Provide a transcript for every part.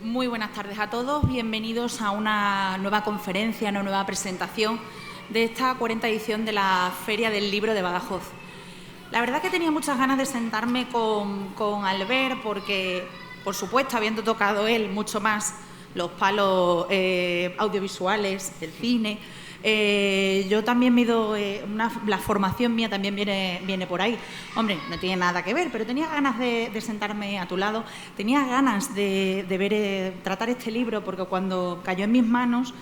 Muy buenas tardes a todos, bienvenidos a una nueva conferencia, una nueva presentación de esta 40ª edición de la Feria del Libro de Badajoz. La verdad que tenía muchas ganas de sentarme con Albert porque, por supuesto, habiendo tocado él mucho más los palos audiovisuales, el cine, yo también me he ido, la formación mía también viene por ahí. Hombre, no tiene nada que ver, pero tenía ganas de sentarme a tu lado, tenía ganas de ver, tratar este libro, porque cuando cayó en mis manos,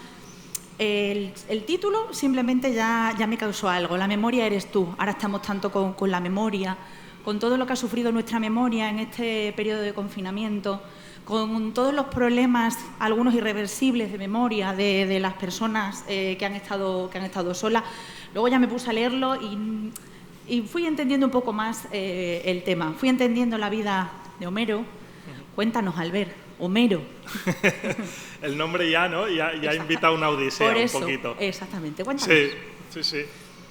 el título simplemente ya me causó algo. La memoria eres tú. Ahora estamos tanto con la memoria, con todo lo que ha sufrido nuestra memoria en este periodo de confinamiento, con todos los problemas, algunos irreversibles de memoria de las personas que han estado solas. Luego ya me puse a leerlo y fui entendiendo un poco más el tema. Fui entendiendo la vida de Homero. Cuéntanos, Albert, Homero. El nombre ya, ¿no? Ya invita a una odisea. Por eso, un poquito. Exactamente, cuéntanos. Sí.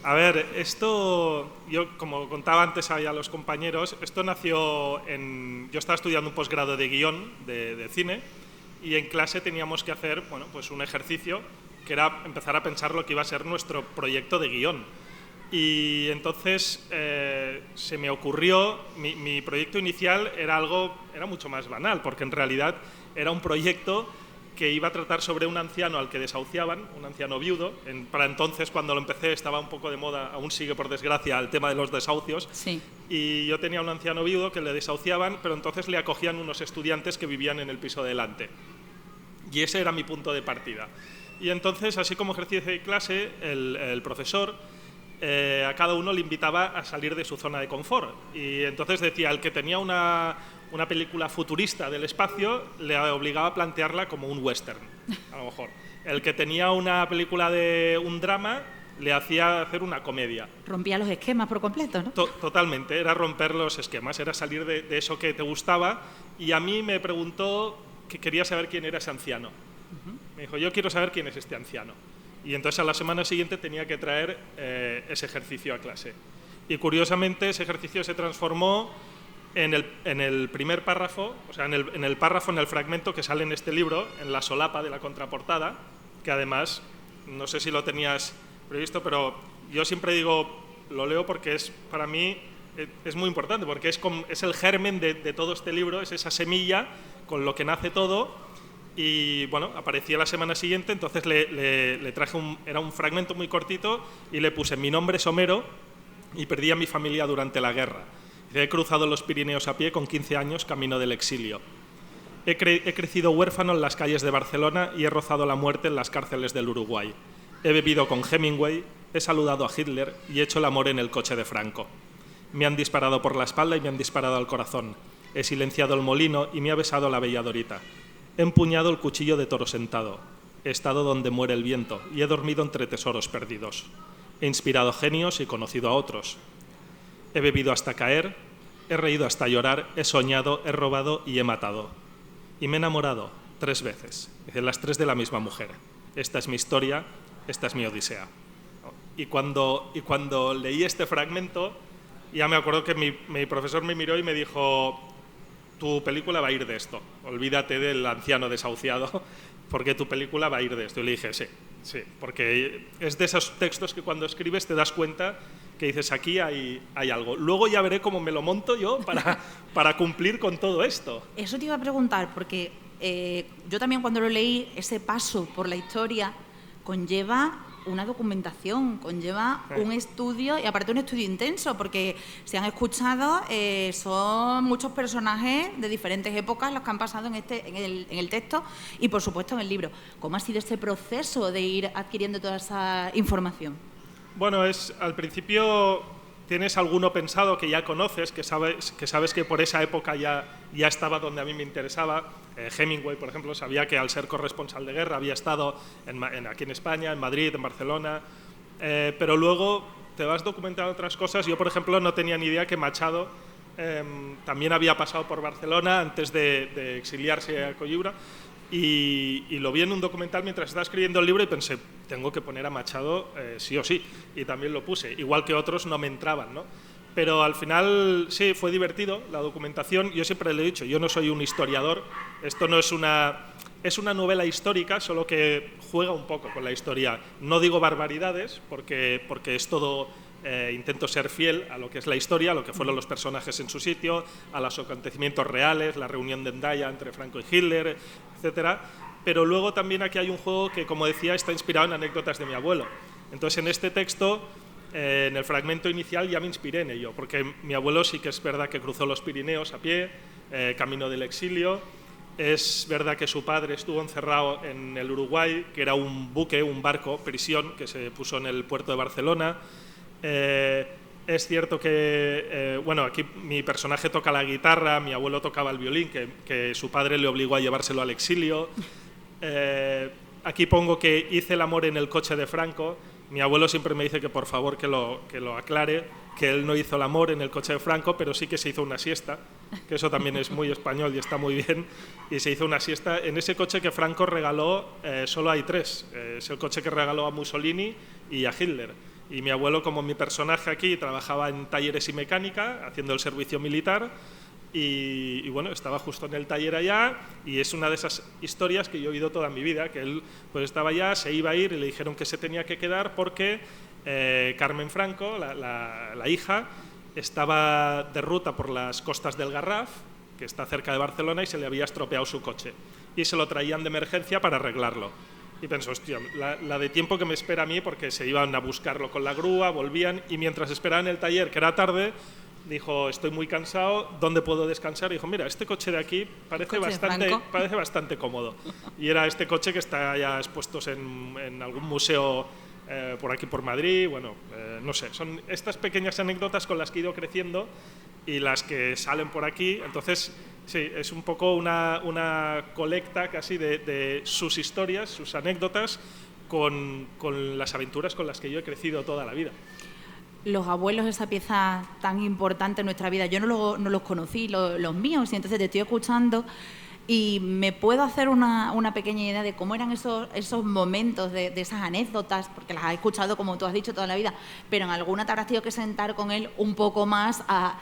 A ver, esto, yo como contaba antes a los compañeros, esto nació yo estaba estudiando un posgrado de guión de cine y en clase teníamos que hacer, bueno, pues un ejercicio que era empezar a pensar lo que iba a ser nuestro proyecto de guión. Y entonces se me ocurrió, mi proyecto inicial era mucho más banal, porque en realidad era un proyecto que iba a tratar sobre un anciano al que desahuciaban, un anciano viudo. Para entonces, cuando lo empecé, estaba un poco de moda, aún sigue por desgracia, el tema de los desahucios. Sí. Y yo tenía un anciano viudo que le desahuciaban, pero entonces le acogían unos estudiantes que vivían en el piso de delante. Y ese era mi punto de partida. Y entonces, así como ejercicio de clase, el profesor a cada uno le invitaba a salir de su zona de confort. Y entonces decía, el que tenía una película futurista del espacio le obligaba a plantearla como un western, a lo mejor. El que tenía una película de un drama le hacía hacer una comedia. Rompía los esquemas por completo, ¿no? Totalmente, era romper los esquemas, era salir de eso que te gustaba. Y a mí me preguntó que quería saber quién era ese anciano. Me dijo, yo quiero saber quién es este anciano. Y entonces a la semana siguiente tenía que traer ese ejercicio a clase. Y curiosamente ese ejercicio se transformó en el primer párrafo, o sea, en el fragmento que sale en este libro, en la solapa de la contraportada, que además, no sé si lo tenías previsto, pero yo siempre digo, lo leo porque para mí es muy importante, porque es el germen de todo este libro, es esa semilla con lo que nace todo. Y bueno, aparecía la semana siguiente, entonces le traje era un fragmento muy cortito y le puse, mi nombre es Homero y perdí a mi familia durante la guerra. He cruzado los Pirineos a pie con 15 años, camino del exilio. He crecido huérfano en las calles de Barcelona y he rozado la muerte en las cárceles del Uruguay. He bebido con Hemingway, he saludado a Hitler y he hecho el amor en el coche de Franco. Me han disparado por la espalda y me han disparado al corazón. He silenciado el molino y me ha besado la bella Dorita. He empuñado el cuchillo de Toro Sentado. He estado donde muere el viento y he dormido entre tesoros perdidos. He inspirado genios y conocido a otros. He bebido hasta caer, he reído hasta llorar, he soñado, he robado y he matado. Y me he enamorado 3 veces, las 3 de la misma mujer. Esta es mi historia, esta es mi odisea. Y cuando leí este fragmento, ya me acuerdo que mi profesor me miró y me dijo, tu película va a ir de esto, olvídate del anciano desahuciado, porque tu película va a ir de esto. Y le dije, sí, porque es de esos textos que cuando escribes te das cuenta que dices, aquí hay algo. Luego ya veré cómo me lo monto yo para cumplir con todo esto. Eso te iba a preguntar, porque yo también cuando lo leí, ese paso por la historia conlleva una documentación, conlleva un estudio, y aparte un estudio intenso, porque se han escuchado, son muchos personajes de diferentes épocas los que han pasado en el texto y por supuesto en el libro. ¿Cómo ha sido este proceso de ir adquiriendo toda esa información? Bueno, al principio tienes alguno pensado que ya conoces, que sabes que por esa época ya estaba donde a mí me interesaba. Hemingway, por ejemplo, sabía que al ser corresponsal de guerra había estado aquí en España, en Madrid, en Barcelona, pero luego te vas documentando otras cosas. Yo, por ejemplo, no tenía ni idea que Machado también había pasado por Barcelona antes de exiliarse a Coimbra. Y lo vi en un documental mientras estaba escribiendo el libro y pensé, tengo que poner a Machado sí o sí, y también lo puse, igual que otros no me entraban, ¿no? Pero al final, sí, fue divertido la documentación. Yo siempre le he dicho, yo no soy un historiador, esto no es es una novela histórica, solo que juega un poco con la historia. No digo barbaridades, porque es todo, intento ser fiel a lo que es la historia, a lo que fueron los personajes en su sitio, a los acontecimientos reales, la reunión de Endaya entre Franco y Hitler, etcétera. Pero luego también aquí hay un juego que, como decía, está inspirado en anécdotas de mi abuelo. Entonces, en este texto, en el fragmento inicial ya me inspiré en ello, porque mi abuelo sí que es verdad que cruzó los Pirineos a pie, camino del exilio. Es verdad que su padre estuvo encerrado en el Uruguay, que era un buque, un barco, prisión, que se puso en el puerto de Barcelona. Es cierto que, bueno, aquí mi personaje toca la guitarra, mi abuelo tocaba el violín, que su padre le obligó a llevárselo al exilio. Aquí pongo que hice el amor en el coche de Franco. Mi abuelo siempre me dice que por favor que lo aclare, que él no hizo el amor en el coche de Franco, pero sí que se hizo una siesta, que eso también es muy español y está muy bien, y se hizo una siesta en ese coche que Franco regaló. Solo hay tres, es el coche que regaló a Mussolini y a Hitler. Y mi abuelo, como mi personaje aquí, trabajaba en talleres y mecánica, haciendo el servicio militar, y bueno, estaba justo en el taller allá, y es una de esas historias que yo he oído toda mi vida, que él pues estaba allá, se iba a ir y le dijeron que se tenía que quedar porque Carmen Franco, la hija, estaba de ruta por las costas del Garraf, que está cerca de Barcelona, y se le había estropeado su coche, y se lo traían de emergencia para arreglarlo. Y pensó, hostia, la de tiempo que me espera a mí, porque se iban a buscarlo con la grúa, volvían, y mientras esperaban en el taller, que era tarde, dijo, estoy muy cansado, ¿dónde puedo descansar? Y dijo, mira, este coche de aquí parece bastante cómodo. Y era este coche que está ya expuesto en algún museo por aquí por Madrid. Bueno, no sé, son estas pequeñas anécdotas con las que he ido creciendo y las que salen por aquí. Entonces, sí, es un poco una colecta casi de sus historias, sus anécdotas con las aventuras con las que yo he crecido toda la vida. Los abuelos, esa pieza tan importante en nuestra vida, yo no los conocí, los míos, y entonces te estoy escuchando y me puedo hacer una pequeña idea de cómo eran esos momentos, de esas anécdotas, porque las has escuchado, como tú has dicho, toda la vida, pero en alguna te habrás tenido que sentar con él un poco más a...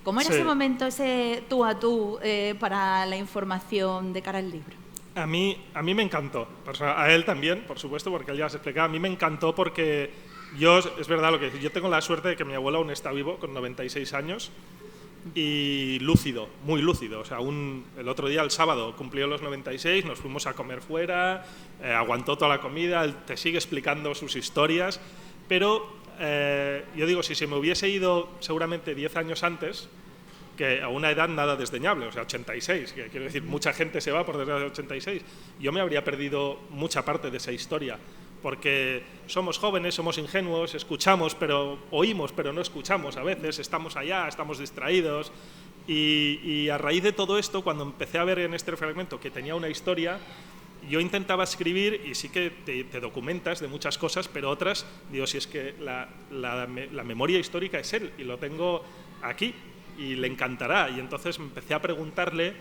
¿Cómo era ese momento, ese tú a tú, para la información de cara al libro? A mí me encantó, a él también, por supuesto, porque él ya se explicaba. A mí me encantó porque es verdad lo que dices, yo tengo la suerte de que mi abuelo aún está vivo, con 96 años, y lúcido, muy lúcido. O sea, el otro día, el sábado, cumplió los 96, nos fuimos a comer fuera, aguantó toda la comida, él te sigue explicando sus historias, pero yo digo, si se me hubiese ido seguramente 10 años antes, que a una edad nada desdeñable, o sea, 86, que quiero decir, mucha gente se va por desgracia de 86, yo me habría perdido mucha parte de esa historia, porque somos jóvenes, somos ingenuos, escuchamos, pero oímos, pero no escuchamos a veces, estamos allá, estamos distraídos, y a raíz de todo esto, cuando empecé a ver en este fragmento que tenía una historia, yo intentaba escribir, y sí que te documentas de muchas cosas, pero otras, digo, si es que la memoria histórica es él, y lo tengo aquí, y le encantará. Y entonces empecé a preguntarle,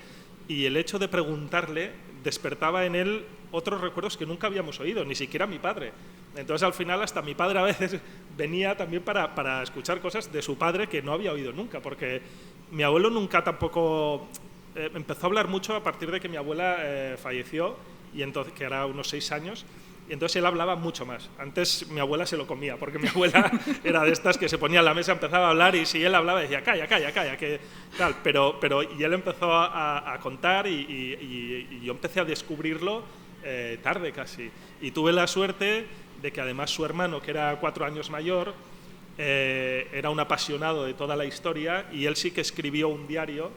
y el hecho de preguntarle despertaba en él otros recuerdos que nunca habíamos oído, ni siquiera mi padre. Entonces al final hasta mi padre a veces venía también para escuchar cosas de su padre que no había oído nunca, porque mi abuelo nunca tampoco empezó a hablar mucho a partir de que mi abuela falleció, y entonces, que era unos 6 años, y entonces él hablaba mucho más. Antes mi abuela se lo comía, porque mi abuela era de estas que se ponía en la mesa, empezaba a hablar, y si él hablaba decía, calla, que tal. Y él empezó a contar, y yo empecé a descubrirlo tarde casi. Y tuve la suerte de que además su hermano, que era 4 años mayor, era un apasionado de toda la historia, y él sí que escribió un diario,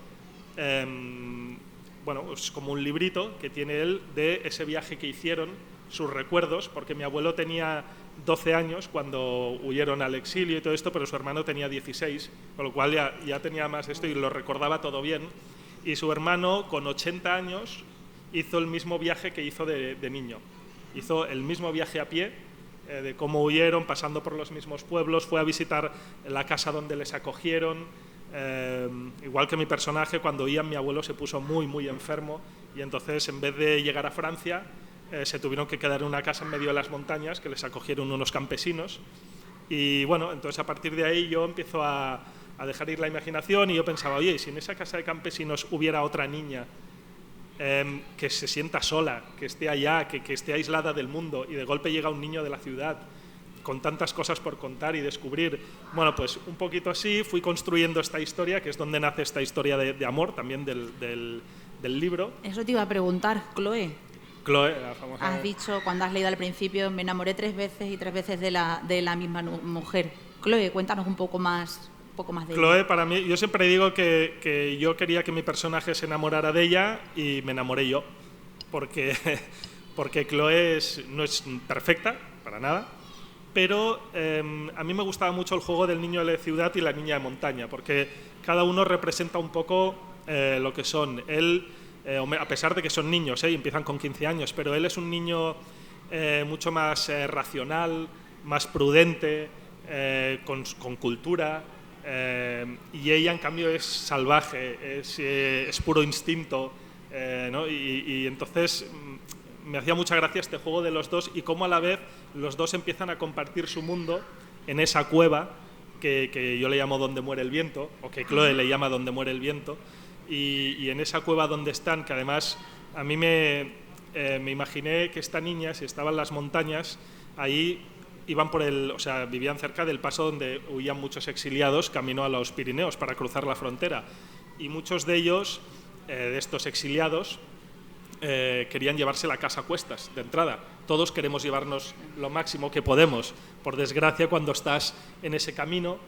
bueno, es como un librito que tiene él de ese viaje que hicieron, sus recuerdos, porque mi abuelo tenía 12 años cuando huyeron al exilio y todo esto, pero su hermano tenía 16, con lo cual ya tenía más esto y lo recordaba todo bien. Y su hermano, con 80 años, hizo el mismo viaje que hizo de niño. Hizo el mismo viaje a pie, de cómo huyeron, pasando por los mismos pueblos, fue a visitar la casa donde les acogieron. Igual que mi personaje, cuando oían, mi abuelo se puso muy, muy enfermo, y entonces, en vez de llegar a Francia, se tuvieron que quedar en una casa en medio de las montañas, que les acogieron unos campesinos. Y bueno, entonces a partir de ahí yo empiezo a a dejar ir la imaginación, y yo pensaba, oye, si en esa casa de campesinos hubiera otra niña que se sienta sola, que esté allá, que esté aislada del mundo, y de golpe llega un niño de la ciudad con tantas cosas por contar y descubrir. Bueno, pues un poquito así fui construyendo esta historia, que es donde nace esta historia de amor también del libro. Eso te iba a preguntar, Chloe. Chloe, la famosa... Has dicho, cuando has leído al principio, me enamoré 3 veces y 3 veces de la misma mujer. Chloe, cuéntanos un poco más de Chloe, ella. para mí, yo siempre digo que yo quería que mi personaje se enamorara de ella, y me enamoré yo, porque Chloe no es perfecta, para nada, pero a mí me gustaba mucho el juego del niño de la ciudad y la niña de montaña, porque cada uno representa un poco lo que son. Él, a pesar de que son niños y empiezan con 15 años, pero él es un niño mucho más racional, más prudente, con cultura, y ella en cambio es salvaje, es puro instinto, ¿no? Y entonces me hacía mucha gracia este juego de los dos, y cómo a la vez los dos empiezan a compartir su mundo en esa cueva que yo le llamo donde muere el viento, o que Chloe le llama donde muere el viento, y en esa cueva donde están, que además a mí me imaginé que esta niña, si estaba en las montañas, ahí iban vivían cerca del paso donde huían muchos exiliados camino a los Pirineos para cruzar la frontera, y muchos de ellos, de estos exiliados, querían llevarse la casa a cuestas de entrada. Todos queremos llevarnos lo máximo que podemos. Por desgracia, cuando estás en ese camino,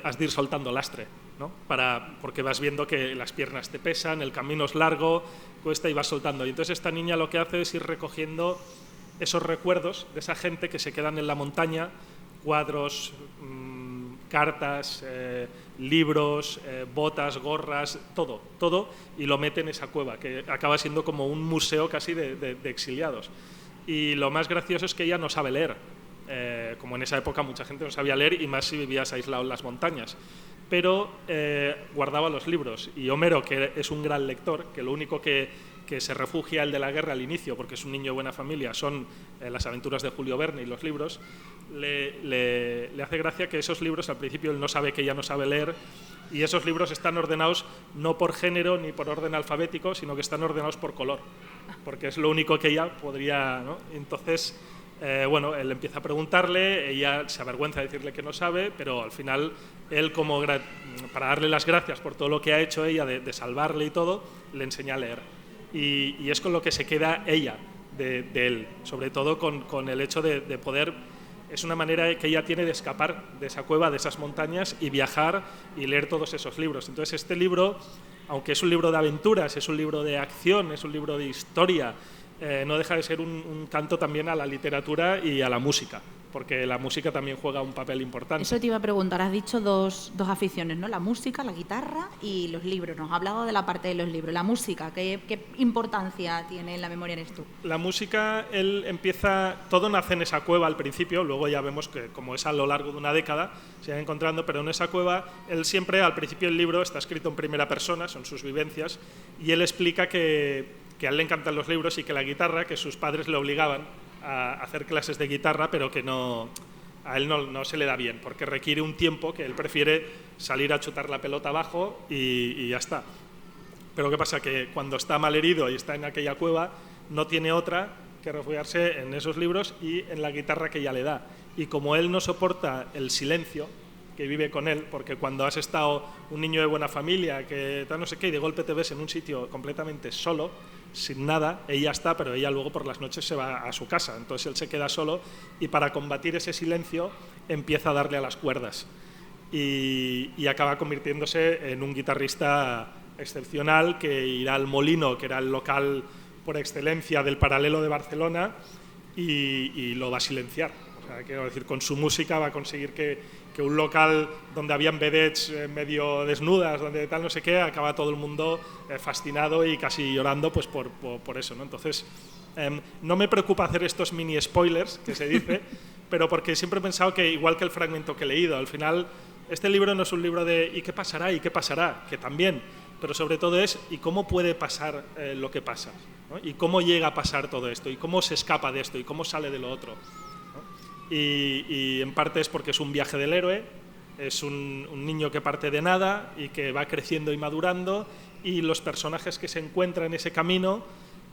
has de ir soltando lastre, ¿no? Porque vas viendo que las piernas te pesan, el camino es largo, cuesta, y vas soltando. Y entonces esta niña lo que hace es ir recogiendo esos recuerdos de esa gente que se quedan en la montaña, cuadros, cartas, libros, botas, gorras, todo, y lo mete en esa cueva, que acaba siendo como un museo casi de exiliados. Y lo más gracioso es que ella no sabe leer, como en esa época mucha gente no sabía leer, y más si vivías aislado en las montañas, pero guardaba los libros, y Homero, que es un gran lector, que lo único que se refugia el de la guerra al inicio, porque es un niño de buena familia, son las aventuras de Julio Verne y los libros, le hace gracia que esos libros, al principio él no sabe que ella no sabe leer, y esos libros están ordenados no por género ni por orden alfabético, sino que están ordenados por color, porque es lo único que ella podría, ¿no? Entonces, él empieza a preguntarle, ella se avergüenza de decirle que no sabe, pero al final él, para darle las gracias por todo lo que ha hecho ella, de salvarle y todo, le enseña a leer. Y es con lo que se queda ella de él, sobre todo con el hecho de poder. Es una manera que ella tiene de escapar de esa cueva, de esas montañas, y viajar y leer todos esos libros. Entonces este libro, aunque es un libro de aventuras, es un libro de acción, es un libro de historia, no deja de ser un canto también a la literatura y a la música, porque la música también juega un papel importante. Eso te iba a preguntar, has dicho dos aficiones, ¿no? La música, la guitarra y los libros. Nos has hablado de la parte de los libros. La música, ¿qué importancia tiene en la memoria eres tú? La música, todo nace en esa cueva al principio, luego ya vemos que como es a lo largo de una década, se van encontrando, pero en esa cueva, él siempre, al principio del libro, está escrito en primera persona, son sus vivencias, y él explica que a él le encantan los libros y que la guitarra, que sus padres le obligaban a hacer clases de guitarra, pero que a él no se le da bien, porque requiere un tiempo que él prefiere salir a chutar la pelota abajo y ya está. Pero ¿qué pasa? Que cuando está malherido y está en aquella cueva, no tiene otra que refugiarse en esos libros y en la guitarra que ella le da. Y como él no soporta el silencio que vive con él, porque cuando has estado un niño de buena familia, que tal no sé qué, y de golpe te ves en un sitio completamente solo, sin nada, ella está, pero ella luego por las noches se va a su casa, entonces él se queda solo, y para combatir ese silencio empieza a darle a las cuerdas y acaba convirtiéndose en un guitarrista excepcional que irá al Molino, que era el local por excelencia del Paralelo de Barcelona, y lo va a silenciar. O sea, quiero decir, con su música va a conseguir que un local donde habían vedettes medio desnudas, donde tal no sé qué, acaba todo el mundo fascinado y casi llorando pues por eso, ¿no? Entonces, no me preocupa hacer estos mini spoilers, que se dice, pero porque siempre he pensado que, igual que el fragmento que he leído, al final, este libro no es un libro de ¿y qué pasará? ¿Y qué pasará? Que también, pero sobre todo es ¿y cómo puede pasar lo que pasa? ¿No? ¿Y cómo llega a pasar todo esto? ¿Y cómo se escapa de esto? ¿Y cómo sale de lo otro? Y en parte es porque es un viaje del héroe, Es un niño que parte de nada y que va creciendo y madurando, y los personajes que se encuentran en ese camino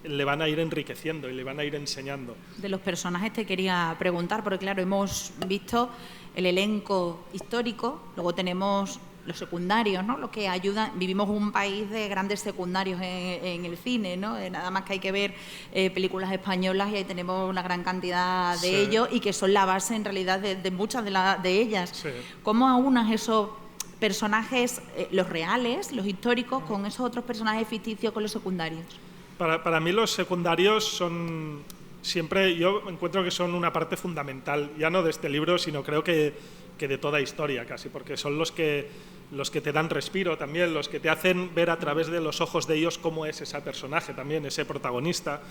le van a ir enriqueciendo y le van a ir enseñando. De los personajes te quería preguntar, porque claro, hemos visto el elenco histórico, luego tenemos los secundarios, ¿no? Los que ayudan. Vivimos un país de grandes secundarios en el cine, ¿no? Nada más que hay que ver películas españolas y ahí tenemos una gran cantidad de ellos, y que son la base en realidad de muchas de ellas. Sí. ¿Cómo aunas esos personajes, los reales, los históricos, con esos otros personajes ficticios, con los secundarios? Para mí los secundarios son siempre, yo encuentro que son una parte fundamental, ya no de este libro, sino creo que de toda historia casi, porque son los que te dan respiro también, los que te hacen ver a través de los ojos de ellos cómo es ese personaje también, ese protagonista.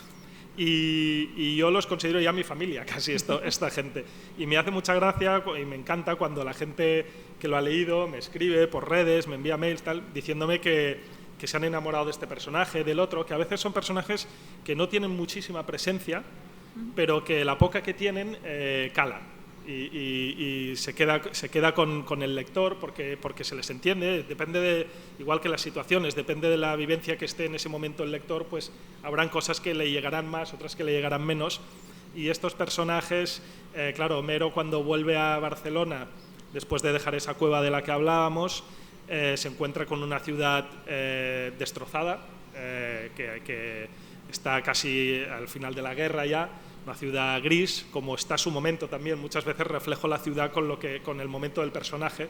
Y yo los considero ya mi familia, casi esta gente. Y me hace mucha gracia y me encanta cuando la gente que lo ha leído me escribe por redes, me envía mails, tal, diciéndome que se han enamorado de este personaje, del otro, que a veces son personajes que no tienen muchísima presencia, pero que la poca que tienen cala. Y se queda con el lector porque se les entiende, depende igual que las situaciones, depende de la vivencia que esté en ese momento el lector, pues habrán cosas que le llegarán más, otras que le llegarán menos. Y estos personajes, claro, Homero cuando vuelve a Barcelona, después de dejar esa cueva de la que hablábamos, se encuentra con una ciudad destrozada, que está casi al final de la guerra ya, una ciudad gris, como está su momento también. Muchas veces reflejo la ciudad con el momento del personaje,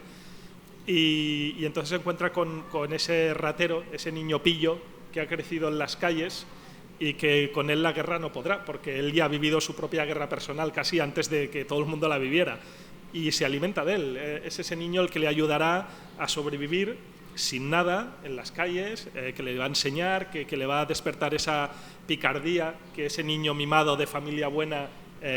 y entonces se encuentra con ese ratero, ese niño pillo que ha crecido en las calles y que con él la guerra no podrá, porque él ya ha vivido su propia guerra personal casi antes de que todo el mundo la viviera, y se alimenta de él. Es ese niño el que le ayudará a sobrevivir sin nada en las calles, que le va a enseñar, que le va a despertar esa picardía que ese niño mimado de familia buena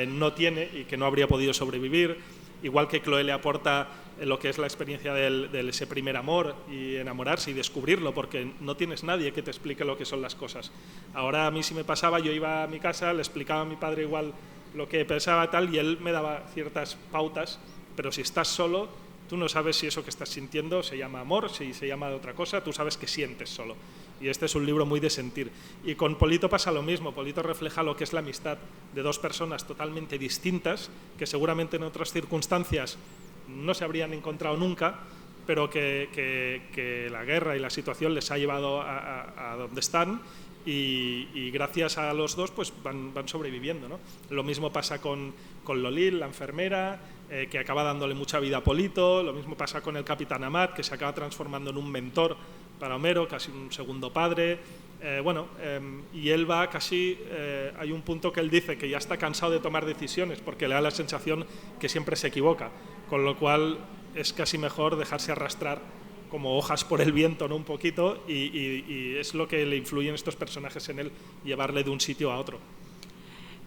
no tiene y que no habría podido sobrevivir. Igual que Chloe le aporta lo que es la experiencia de ese primer amor y enamorarse y descubrirlo, porque no tienes nadie que te explique lo que son las cosas. Ahora a mí si me pasaba, yo iba a mi casa, le explicaba a mi padre igual lo que pensaba tal, y él me daba ciertas pautas, pero si estás solo, tú no sabes si eso que estás sintiendo se llama amor, si se llama de otra cosa, tú sabes que sientes solo. Y este es un libro muy de sentir. Y con Polito pasa lo mismo. Polito refleja lo que es la amistad de dos personas totalmente distintas, que seguramente en otras circunstancias no se habrían encontrado nunca, pero que la guerra y la situación les ha llevado a donde están, y gracias a los dos pues van sobreviviendo, ¿no? Lo mismo pasa con Lolil, la enfermera, que acaba dándole mucha vida a Polito. Lo mismo pasa con el Capitán Amat, que se acaba transformando en un mentor para Homero, casi un segundo padre. Y él va casi, hay un punto que él dice que ya está cansado de tomar decisiones porque le da la sensación que siempre se equivoca, con lo cual es casi mejor dejarse arrastrar como hojas por el viento, ¿no? Un poquito, y es lo que le influye en estos personajes en él, llevarle de un sitio a otro.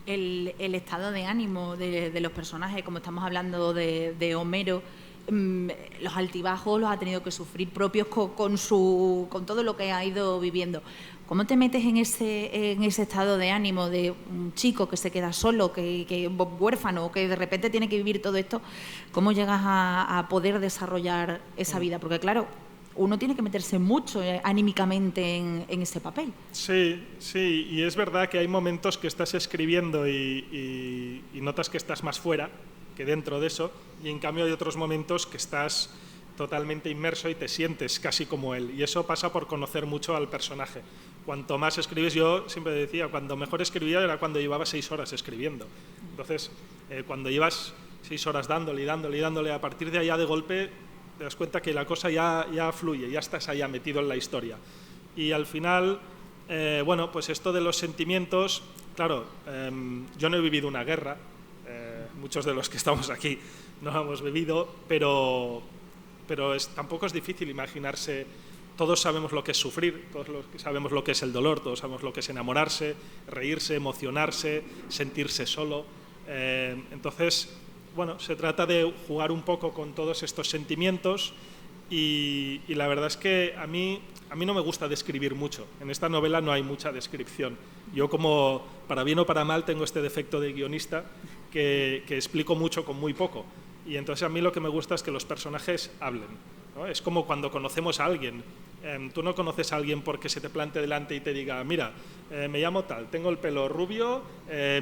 El estado de ánimo de los personajes, como estamos hablando de Homero, los altibajos los ha tenido que sufrir propios con todo lo que ha ido viviendo. ¿Cómo te metes en ese estado de ánimo de un chico que se queda solo, que huérfano, que de repente tiene que vivir todo esto? ¿Cómo llegas a poder desarrollar esa vida? Porque claro, uno tiene que meterse mucho anímicamente en ese papel. Sí, y es verdad que hay momentos que estás escribiendo y notas que estás más fuera que dentro de eso, y en cambio hay otros momentos que estás totalmente inmerso y te sientes casi como él, y eso pasa por conocer mucho al personaje. Cuanto más escribes, yo siempre decía, cuando mejor escribía era cuando llevaba 6 horas escribiendo. Entonces, cuando llevas 6 horas dándole, a partir de allá de golpe te das cuenta que la cosa ya fluye, ya estás allá metido en la historia. Y al final, pues esto de los sentimientos, claro, yo no he vivido una guerra, muchos de los que estamos aquí no lo hemos vivido, pero tampoco es difícil imaginarse. Todos sabemos lo que es sufrir, todos sabemos lo que es el dolor, todos sabemos lo que es enamorarse, reírse, emocionarse, sentirse solo. Entonces, se trata de jugar un poco con todos estos sentimientos, y la verdad es que a mí no me gusta describir mucho. En esta novela no hay mucha descripción. Yo, como para bien o para mal, tengo este defecto de guionista que explico mucho con muy poco. Y entonces a mí lo que me gusta es que los personajes hablen, ¿no? Es como cuando conocemos a alguien. Tú no conoces a alguien porque se te plante delante y te diga, mira, me llamo tal, tengo el pelo rubio,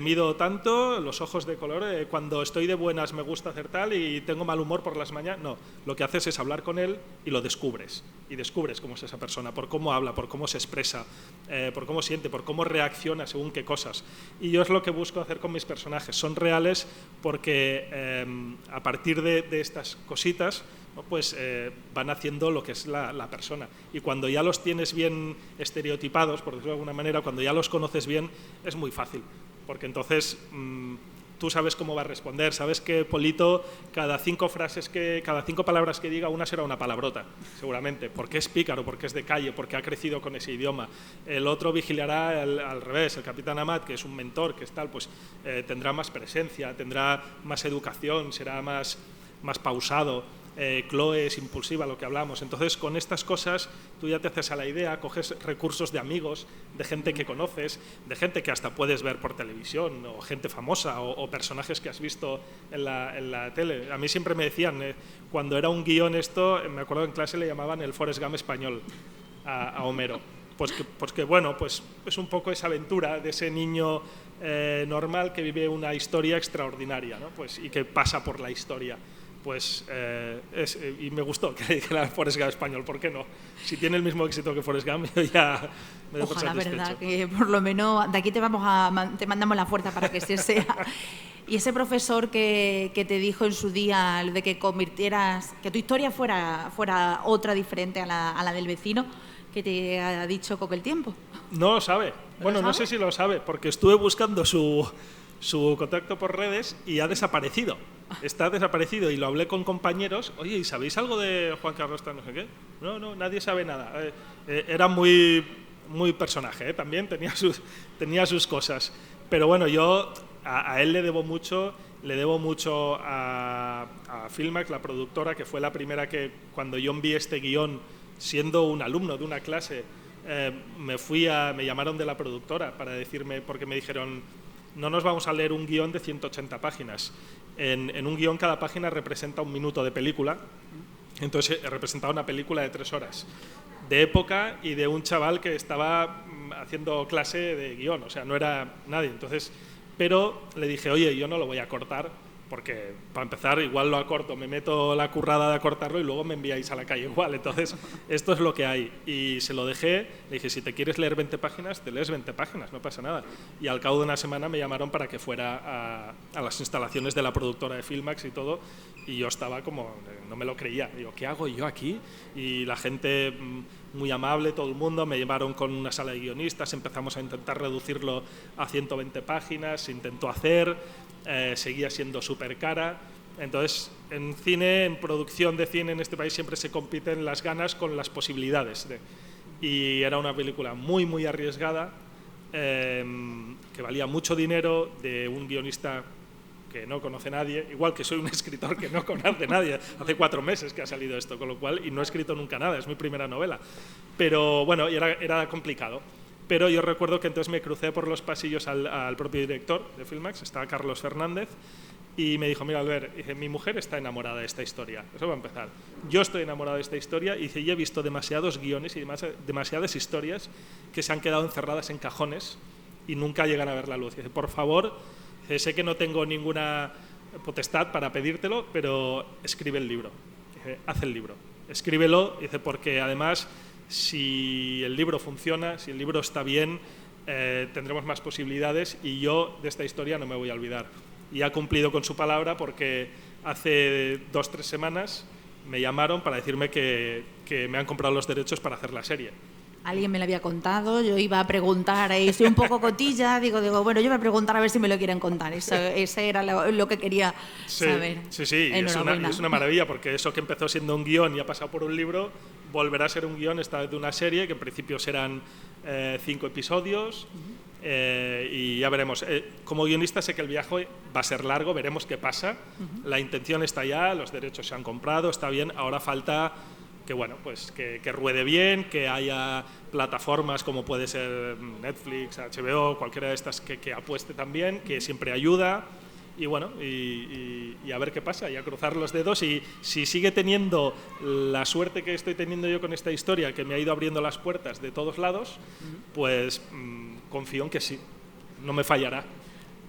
mido tanto, los ojos de color, cuando estoy de buenas me gusta hacer tal y tengo mal humor por las mañanas. No, lo que haces es hablar con él y lo descubres. Y descubres cómo es esa persona, por cómo habla, por cómo se expresa, por cómo siente, por cómo reacciona según qué cosas. Y yo es lo que busco hacer con mis personajes. Son reales porque a partir de estas cositas, ¿no? Pues van haciendo lo que es la persona. Y cuando ya los tienes bien estereotipados, por decirlo de alguna manera, cuando ya los conoces bien, es muy fácil. Porque entonces tú sabes cómo va a responder, sabes que Polito, cada 5 palabras que diga, una será una palabrota, seguramente, porque es pícaro, porque es de calle, porque ha crecido con ese idioma. El otro vigilará al revés, el Capitán Amat, que es un mentor, que es tal, pues tendrá más presencia, tendrá más educación, será más pausado. Chloe es impulsiva, lo que hablamos. Entonces, con estas cosas, tú ya te haces a la idea, coges recursos de amigos, de gente que conoces, de gente que hasta puedes ver por televisión, o gente famosa, o personajes que has visto en la tele. A mí siempre me decían, cuando era un guión esto, me acuerdo en clase le llamaban el Forrest Gump español a Homero. Pues que bueno, pues es un poco esa aventura de ese niño normal que vive una historia extraordinaria, ¿no? Pues, y que pasa por la historia. Pues y me gustó que dijera Forrest Gump español, ¿por qué no? Si tiene el mismo éxito que Forrest Gump, yo ya me doy por satisfecho. Verdad, que por lo menos de aquí te mandamos la fuerza para que se sea. Y ese profesor que te dijo en su día de que que tu historia fuera otra diferente a la del vecino, que te ha dicho con el tiempo. No lo sabe. Bueno, no sé si lo sabe, porque estuve buscando su contacto por redes y ha desaparecido. Está desaparecido y lo hablé con compañeros. Oye, ¿y sabéis algo de Juan Carlos no sé qué? No, nadie sabe nada. Era muy personaje, también tenía sus cosas. Pero bueno, yo a él le debo mucho a Filmax, la productora, que fue la primera que, cuando yo envié este guión, siendo un alumno de una clase, me llamaron de la productora para decirme, porque me dijeron, no nos vamos a leer un guión de 180 páginas. En un guión cada página representa un minuto de película, entonces representaba una película de 3 horas, de época y de un chaval que estaba haciendo clase de guión, o sea, no era nadie. Entonces, pero le dije, oye, yo no lo voy a cortar, porque para empezar igual lo acorto, me meto la currada de acortarlo y luego me enviáis a la calle igual. Entonces, esto es lo que hay. Y se lo dejé, le dije, si te quieres leer 20 páginas, te lees 20 páginas, no pasa nada. Y al cabo de una semana me llamaron para que fuera a las instalaciones de la productora de Filmax y todo, y yo estaba como, no me lo creía. Digo, ¿qué hago yo aquí? Y la gente muy amable, todo el mundo, me llevaron con una sala de guionistas, empezamos a intentar reducirlo a 120 páginas, se intentó hacer, seguía siendo súper cara. Entonces, en cine, en producción de cine en este país siempre se compiten las ganas con las posibilidades. Y era una película muy arriesgada, que valía mucho dinero, de un guionista que no conoce nadie, igual que soy un escritor que no conoce nadie. Hace 4 meses que ha salido esto, con lo cual, y no he escrito nunca nada, es mi primera novela. Pero bueno, era complicado. Pero yo recuerdo que entonces me crucé por los pasillos al propio director de Filmax, estaba Carlos Fernández, y me dijo, mira, Albert, mi mujer está enamorada de esta historia. Eso va a empezar. Yo estoy enamorado de esta historia y he visto demasiados guiones y demasiadas historias que se han quedado encerradas en cajones y nunca llegan a ver la luz. Y dice, por favor, sé que no tengo ninguna potestad para pedírtelo, pero escribe el libro. Dice, haz el libro, escríbelo, dice, porque además, si el libro funciona, si el libro está bien, tendremos más posibilidades y yo de esta historia no me voy a olvidar. Y ha cumplido con su palabra, porque hace 2-3 semanas me llamaron para decirme que me han comprado los derechos para hacer la serie. Alguien me lo había contado, yo iba a preguntar, estoy un poco cotilla, digo, bueno, yo voy a preguntar a ver si me lo quieren contar. Ese era lo que quería saber. Sí, es una maravilla, porque eso que empezó siendo un guión y ha pasado por un libro, volverá a ser un guión, esta vez de una serie, que en principio serán 5 episodios, y ya veremos. Como guionista sé que el viaje va a ser largo, veremos qué pasa. La intención está ya, los derechos se han comprado, está bien, ahora falta que, bueno, pues que ruede bien, que haya plataformas como puede ser Netflix, HBO, cualquiera de estas que apueste también, que siempre ayuda, y bueno, y a ver qué pasa, y a cruzar los dedos, y si sigue teniendo la suerte que estoy teniendo yo con esta historia, que me ha ido abriendo las puertas de todos lados, pues confío en que sí, no me fallará.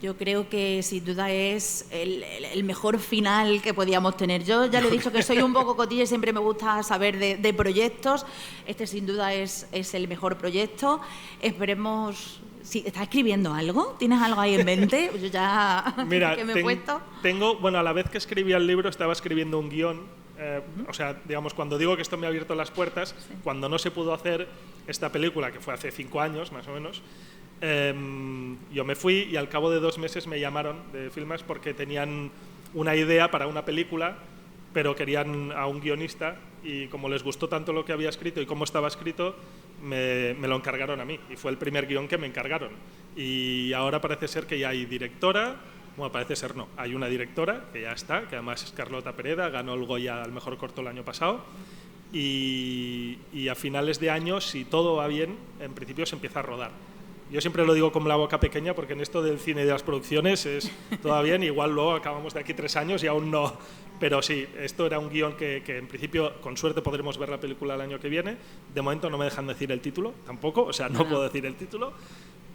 Yo creo que sin duda es el mejor final que podíamos tener. Yo ya le he dicho que soy un poco cotilla y siempre me gusta saber de proyectos. Este sin duda es el mejor proyecto. Esperemos... Sí, ¿estás escribiendo algo? ¿Tienes algo ahí en mente? Yo ya... Mira, que me he puesto. Bueno, a la vez que escribía el libro estaba escribiendo un guión. O sea, digamos, cuando digo que esto me ha abierto las puertas, sí. Cuando no se pudo hacer esta película, que fue hace 5 años más o menos, yo me fui y al cabo de 2 meses me llamaron de Filmas porque tenían una idea para una película, pero querían a un guionista, y como les gustó tanto lo que había escrito y cómo estaba escrito, me lo encargaron a mí, y fue el primer guión que me encargaron. Y ahora parece ser que ya hay directora. Bueno, parece ser no, hay una directora que ya está, que además es Carlota Pereda, ganó el Goya al mejor corto el año pasado, y a finales de año, si todo va bien, en principio se empieza a rodar. Yo siempre lo digo con la boca pequeña, porque en esto del cine y de las producciones es todo bien, igual luego acabamos de aquí 3 años y aún no. Pero sí, esto era un guión que en principio, con suerte, podremos ver la película el año que viene. De momento no me dejan decir el título tampoco, o sea, no puedo decir el título.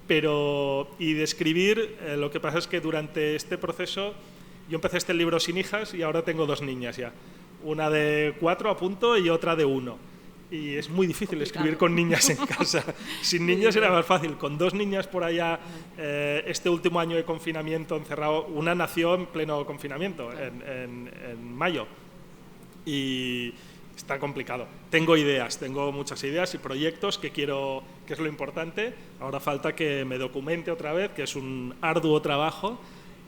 Pero, y de escribir, lo que pasa es que durante este proceso, yo empecé este libro sin hijas y ahora tengo 2 niñas ya. Una de 4 a punto y otra de 1. Y es muy difícil escribir con niñas en casa. Sin niñas era más fácil. Con 2 niñas por allá, este último año de confinamiento encerrado, una nació en pleno confinamiento, en mayo. Y está complicado. Tengo ideas, tengo muchas ideas y proyectos que quiero, que es lo importante. Ahora falta que me documente otra vez, que es un arduo trabajo,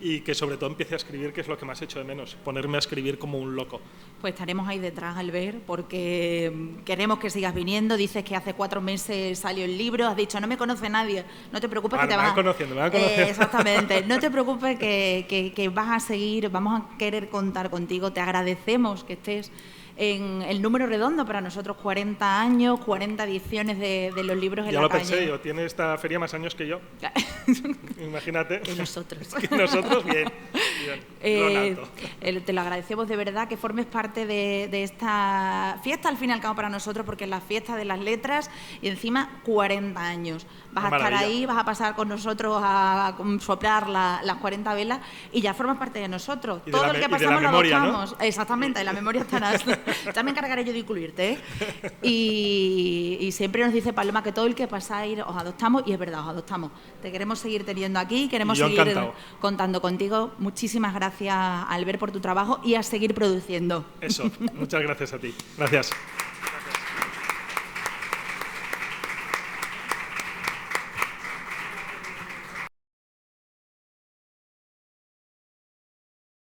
y que sobre todo empiece a escribir, que es lo que más echo de menos, ponerme a escribir como un loco. Pues estaremos ahí detrás, Albert, porque queremos que sigas viniendo. Dices que hace 4 meses salió el libro, has dicho, no me conoce nadie, no te preocupes que te vas... Me van conociendo. Exactamente, no te preocupes que vas a seguir, vamos a querer contar contigo, te agradecemos que estés en el número redondo para nosotros, 40 años, 40 ediciones de los libros en la calle. Ya lo pensé yo, tiene esta feria más años que yo. Imagínate. Que nosotros. Que nosotros, bien. Te lo agradecemos de verdad que formes parte de esta fiesta, al fin y al cabo para nosotros, porque es la fiesta de las letras y encima 40 años. Vas a estar ahí, vas a pasar con nosotros a soplar las 40 velas y ya formas parte de nosotros. Todo lo que pasamos lo adoptamos. ¿No? Exactamente, en la memoria estarás. Ya me encargaré yo de incluirte, ¿eh? Y siempre nos dice Paloma que todo el que pasáis os adoptamos, y es verdad, os adoptamos. Te queremos seguir teniendo aquí, queremos seguir contando contigo. Muchísimas gracias, Albert, por tu trabajo y a seguir produciendo. Eso, muchas gracias a ti. Gracias.